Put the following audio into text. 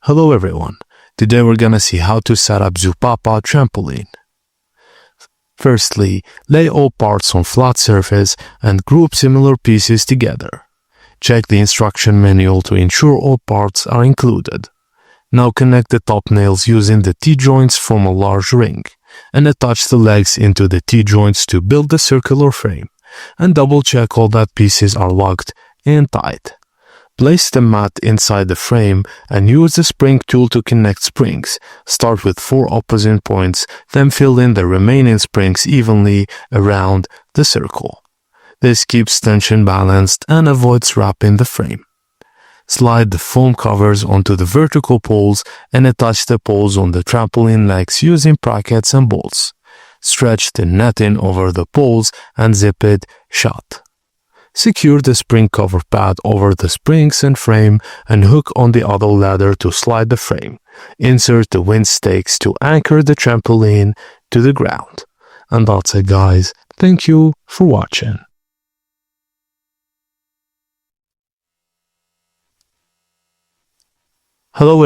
Hello everyone, today we're gonna see how to set up Zupapa Trampoline. Firstly, lay all parts on flat surface and group similar pieces together. Check the instruction manual to ensure all parts are included. Now connect the top nails using the T-joints from a large ring, and attach the legs into the T-joints to build the circular frame, and double check all that pieces are locked and tight. Place the mat inside the frame and use the spring tool to connect springs. Start with 4 opposite points, then fill in the remaining springs evenly around the circle. This keeps tension balanced and avoids wrapping the frame. Slide the foam covers onto the vertical poles and attach the poles on the trampoline legs using brackets and bolts. Stretch the netting over the poles and zip it shut. Secure the spring cover pad over the springs and frame and hook on the other ladder to slide the frame. Insert the wind stakes to anchor the trampoline to the ground. And that's it, guys. Thank you for watching. Hello